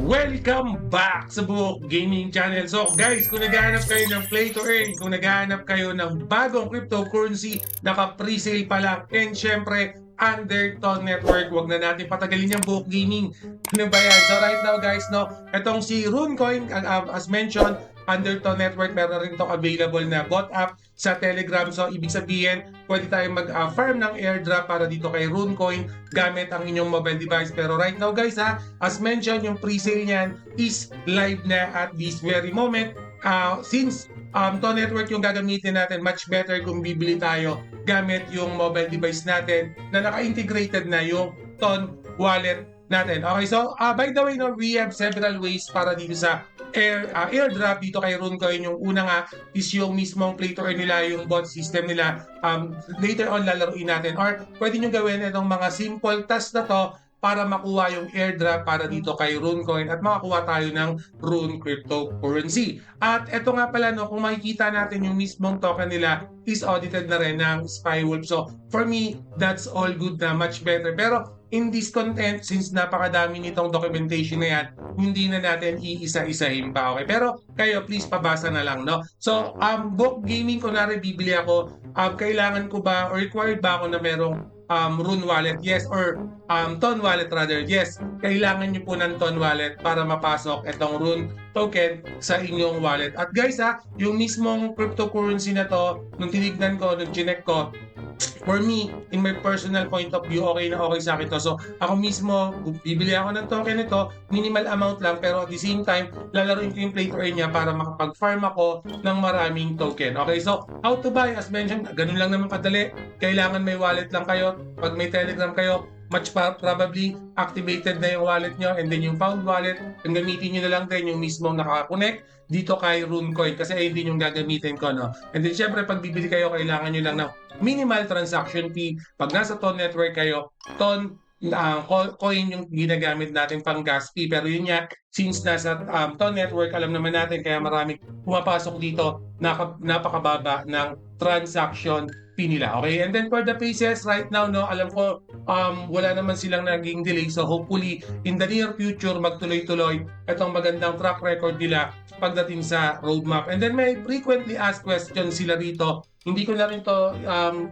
Welcome back sa Buhok Gaming Channel. So guys, kung naghahanap kayo ng play to earn, kung naghahanap kayo ng bagong cryptocurrency, naka-presale pa lang, and syempre, Undertone Network, wag na natin patagalin yung Buhok Gaming. Ano ba yan? So right now guys, no, itong si Runecoin, as mentioned, Undertone Network, meron rin itong available na bot app sa Telegram. So ibig sabihin, pwede tayong mag-farm ng airdrop para dito kay Runecoin gamit ang inyong mobile device. Pero right now guys ha, as mentioned, yung pre-sale niyan is live na at this very moment. Since Ton Network yung gagamitin natin, much better kung bibili tayo gamit yung mobile device natin na naka-integrated na yung Ton wallet natin. Okay, so by the way, no, we have several ways para dito sa airdrop dito kay Runecoin. Yung una nga is yung mismong play to earn nila, yung bot system nila. Later on lalaruin natin, or pwede nyo gawin itong mga simple task na to para makuha yung airdrop para dito kay Runecoin at makakuha tayo ng Rune cryptocurrency. At eto nga pala, no, kung makikita natin yung mismong token nila is audited na rin ng Spywolf. So for me, that's all good na, much better. Pero in this content, since napakadami nitong documentation na yan, hindi na natin iisa-isahin pa, okay? Pero kayo, please pabasa na lang, no? So, book gaming, kunwari bibili ako, kailangan ko ba, or required ba ako na merong Rune wallet? Yes. Or Ton wallet rather? Yes. Kailangan nyo po ng Ton wallet para mapasok itong Rune token sa inyong wallet. At guys yung mismong cryptocurrency na to, nung tinignan ko, nung chinek ko, for me, in my personal point of view, okay na okay sa akin to. So, ako mismo, bibili ako ng token nito, minimal amount lang, pero at the same time, lalaroin ko yung play to earn niya para makapag-farm ako ng maraming token. Okay, so, how to buy? As mentioned, ganun lang naman kadali. Kailangan may wallet lang kayo. Pag may Telegram kayo, much probably activated na yung wallet nyo, and then yung found wallet, ang gamitin nyo na lang din yung mismong nakakonect dito kay Runecoin kasi ayun din yung gagamitin ko, no? And then syempre pag bibili kayo, kailangan nyo lang ng minimal transaction fee. Pag nasa Ton Network kayo, Ton coin yung ginagamit natin pang gas fee. Pero yun nga, since nasa Ton Network, alam naman natin kaya maraming pumapasok dito, napakababa ng transaction fee nila. Okay? And then for the phases right now, no, alam ko wala naman silang naging delay. So hopefully in the near future magtuloy-tuloy itong magandang track record nila pagdating sa roadmap. And then may frequently asked questions sila rito. Hindi ko na rin to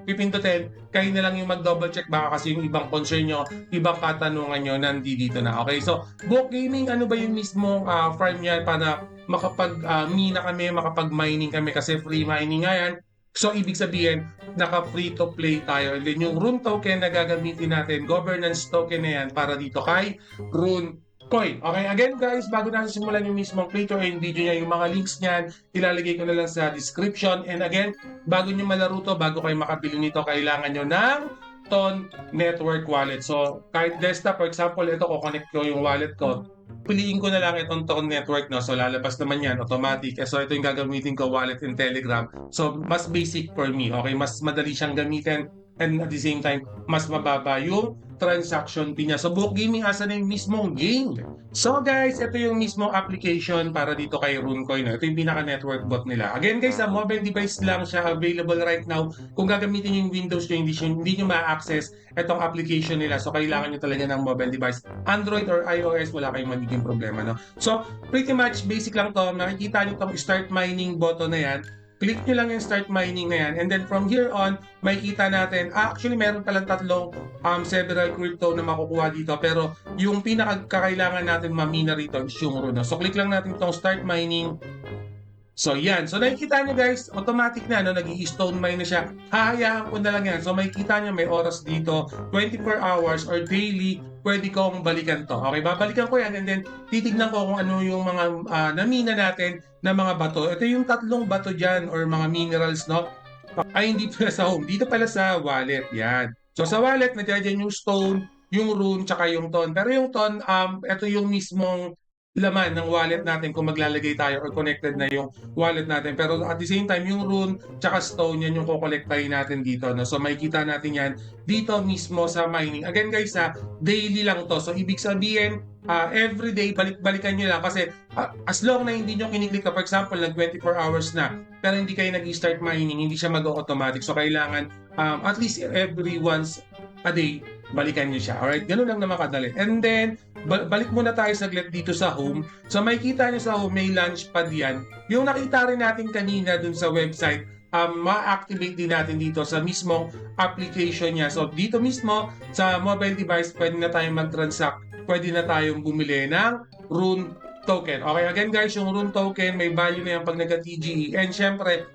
pipindutin. Kayo na lang yung mag-double check baka kasi yung ibang concern nyo, ibang katanungan nyo nandito na. Okay, so Book Gaming, ano ba yung mismong farm yan para makapag-mina kami, makapag-mining kami kasi free mining nga yan. So, ibig sabihin, naka-free to play tayo. And then yung Rune token na gagamitin natin, governance token na yan para dito kay Runecoin. Okay, again guys, bago natin simulan yung mismong play to earn video niya, yung mga links niyan, ilalagay ko na lang sa description. And again, bago nyo malaro to, bago kayo makabili nito, kailangan nyo ng Ton Network wallet. So, kahit desktop, for example, ito, ko-connect ko yung wallet ko. Piliin ko na lang itong Ton Network, no? So, lalabas naman yan, automatic. So, ito yung gagamitin ko, wallet in Telegram. So, mas basic for me, okay? Mas madali siyang gamitin and at the same time, mas mababa yung transaction fee niya. So, Book Gaming, asa na yung mismong game? So, guys, ito yung mismong application para dito kay Runecoin. Ito yung pinaka-network bot nila. Again, guys, sa mobile device lang siya available right now. Kung gagamitin yung Windows nyo, hindi nyo ma-access itong application nila. So, kailangan nyo talaga ng mobile device. Android or iOS, wala kayong magiging problema, no? So, pretty much basic lang to. Nakikita nyo itong start mining button na yan. Click nyo lang yung start mining na yan. And then from here on, makikita natin, actually meron palang tatlong several crypto na makukuha dito. Pero yung pinakakailangan natin mamina rito is yung Rune. So click lang natin itong start mining. So yan. So nakikita nyo guys, automatic na, no? Nag-i-stone mine na siya. Hahayaan ko na lang yan. So makikita nyo may oras dito, 24 hours or daily, pwede kong balikan to. Okay, babalikan ko yan and then titignan ko kung ano yung mga namina natin na mga bato. Ito yung tatlong bato dyan or mga minerals, no? Ay, hindi pala sa home. Dito pala sa wallet. Yan. So sa wallet, nandiyan yung stone, yung Rune, tsaka yung Ton. Pero yung Ton, ito yung mismong laman ng wallet natin kung maglalagay tayo or connected na yung wallet natin. Pero at the same time, yung Rune tsaka Stone, yan yung kukolektahin natin dito. No? So makikita natin yan dito mismo sa mining. Again guys, daily lang to. So ibig sabihin, every day, balik-balikan nyo lang kasi as long na hindi nyo kiniklik for example, nag 24 hours na, pero hindi kayo nag-start mining, hindi siya mag-automatic. So kailangan at least every once a day, balikan nyo siya. Alright, ganun lang naman kadali. And then, balik muna tayo saglit dito sa home. So makikita nyo sa home, may launchpad yan. Yung nakita rin natin kanina dun sa website, ma-activate din natin dito sa mismong application niya. So dito mismo sa mobile device, pwede na tayong mag-transact, pwede na tayong bumili ng Rune token. Okay, again guys, yung Rune token, may value na yan pag nagka-TGE. And syempre,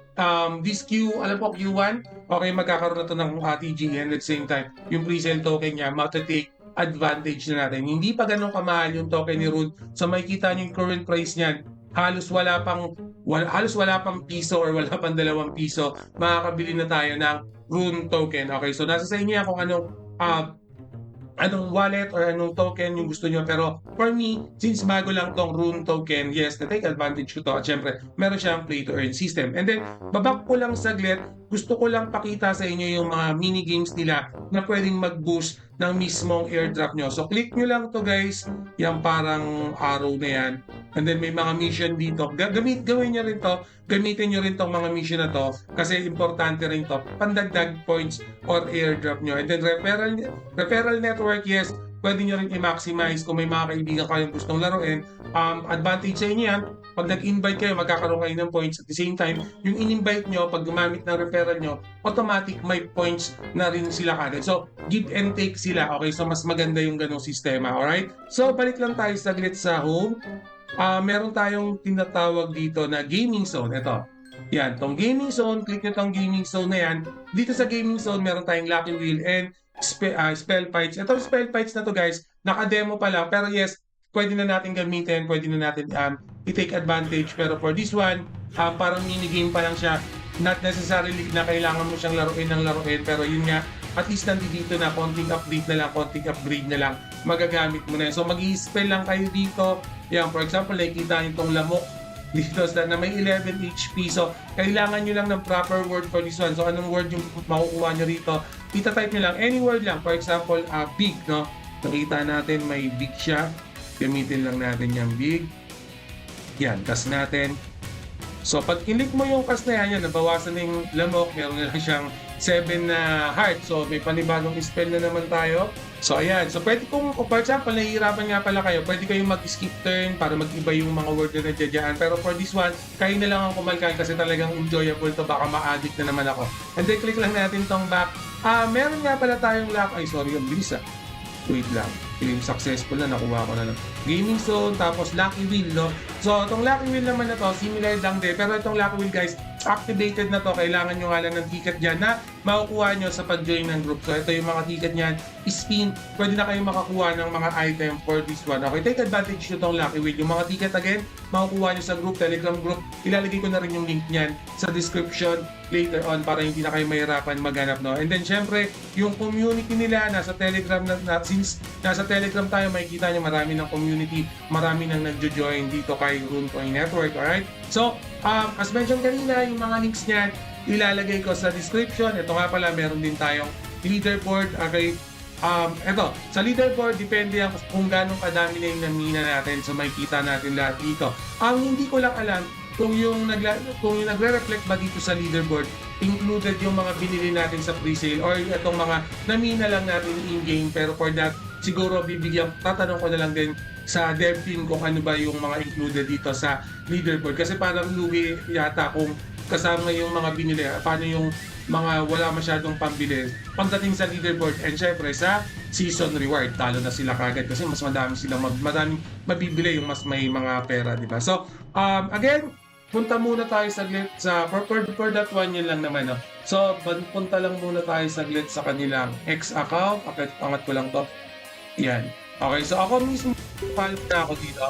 this alam po, Q1, okay, magkakaroon na to ng TGE, and at the same time, yung pre-sale token niya, matitake advantage na natin. Hindi pa ganun kamahal yung token ni Rune. So makikita niyo yung current price niyan, halos wala pang piso or wala pang 2 piso, makakabili na tayo ng Rune token. Okay, so nasa sa inyo yan kung anong wallet or anong token yung gusto nyo. Pero for me, since bago lang tong Rune token, yes, na-take advantage ko to. At syempre, meron siyang play-to-earn system. And then, babak ko lang saglit, gusto ko lang pakita sa inyo yung mga mini-games nila na pwedeng mag-boost ng mismong airdrop nyo. So, click nyo lang to guys, yung parang arrow na yan. And then, may mga mission dito. Gawin nyo rin to. Gamitin nyo rin tong mga mission na to kasi importante rin to. Pandagdag points or airdrop nyo. And then, referral network, yes, pwede nyo rin i-maximize kung may mga kaibigan kayong gustong laruin. Advantage sa inyo yan, pag nag-invite kayo, magkakaroon kayo ng points. At the same time, yung in-invite nyo, pag gumamit ng referral nyo, automatic may points na rin sila kagad. So, give and take sila. Okay, so mas maganda yung ganong sistema. Alright? So, balik lang tayo saglit sa home. Meron tayong tinatawag dito na gaming zone. Ito. Yan, tong gaming zone, click nyo tong gaming zone na yan. Dito sa gaming zone, meron tayong Lucky Wheel and spell fights. Itong spell fights na to guys, naka-demo pa lang. Pero yes, pwede na natin gamitin, pwede na natin i-take advantage. Pero for this one, parang minigame pa lang siya. Not necessarily na kailangan mo siyang laruin ng laruin. Pero yun nga, at least nandito na, konting update na lang, konting upgrade na lang, magagamit mo na. So mag-i-spell lang kayo dito. Yan, for example, nakikita nyo itong lamok dito na may 11 HP. So, kailangan nyo lang ng proper word for this one. So, anong word yung makukuha nyo rito? Ita-type nyo lang, any word lang. For example, big, no? Nakita natin may big siya. Gamitin lang natin yung big. Yan, cast natin. So, pag click mo yung cast na yan, nabawasan na yung lamok. Meron na lang siyang 7 na heart. So, may panibagong spell na naman tayo. So, ayan. So, pwede kung, for example, nahihirapan nga pala kayo, pwede kayong mag-skip turn para mag-iba yung mga word na nadyadyaan. Pero for this one, kayo na lang ang kumalkan kasi talagang enjoyable to. Baka ma-addict na naman ako. And then, click lang natin tong back. Meron nga pala tayong lock. Ay, sorry, ang bilis Wait lang. Feeling successful na, nakuha ko na lang. Gaming zone, tapos Lucky Wheel, no? So, itong Lucky Wheel naman na to, similar lang din. Pero itong Lucky Wheel, guys, activated na to. Kailangan nyo nga lang ng ticket dyan na makukuha nyo sa pag-join ng group. So, ito yung mga ticket nyan. Spin, pwede na kayong makakuha ng mga item for this one. Okay, take advantage nyo itong Lucky Wheel. Yung mga ticket, again, makukuha nyo sa group, Telegram group. Ilalagay ko na rin yung link nyan sa description later on para hindi na kayo mahirapan maghanap, no? And then, syempre, yung community nila, nasa Telegram since nasa Telegram tayo, makikita nyo marami ng community, marami nang nagjo-join dito kay RuneCoin Network, alright? So, as mentioned kanina, yung mga links niyan, ilalagay ko sa description. Ito nga pala, meron din tayong leaderboard. Okay, eto, sa leaderboard, depende yan kung gano'ng kadami na yung namina natin. So, makikita natin lahat dito. Ang hindi ko lang alam, kung yung nagre-reflect ba dito sa leaderboard, included yung mga binili natin sa pre-sale or itong mga namina lang natin in-game. Pero for that, siguro tatanong ko na lang din sa dev team kung ano ba yung mga included dito sa leaderboard. Kasi parang lugi yata kung kasama yung mga binili, paano yung mga wala masyadong pambili pagdating sa leaderboard. And syempre sa season reward, talo na sila kagad kasi mas madaming mabibili yung mas may mga pera, di ba? So, again, punta muna tayo saglit sa for that one, yun lang naman, no? So, punta lang muna tayo saglit sa kanilang X account. Angat ko lang to. Yan. Okay, so ako mismo follow na ako dito.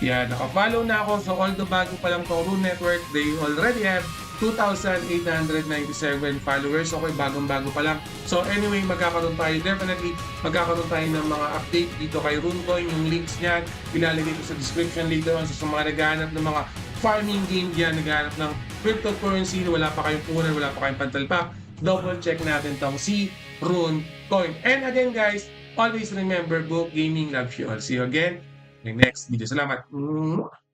Yan, naka-follow na ako. So, although bago pa lang itong Rune Network, they already have 2,897 followers. Okay, bagong-bago pa lang. So, anyway, definitely magkakaroon tayo ng mga update dito kay RuneCoin. Yung links niyan, ilalagay ko sa description later on. So, sa mga naghahanap ng mga farming game dyan, naghahanap ng cryptocurrency, wala pa kayong punan, wala pa kayong pantalpak, double check natin tong si RuneCoin. And again, guys, always remember, Book Gaming loves you all. See you again in the next video. Salamat.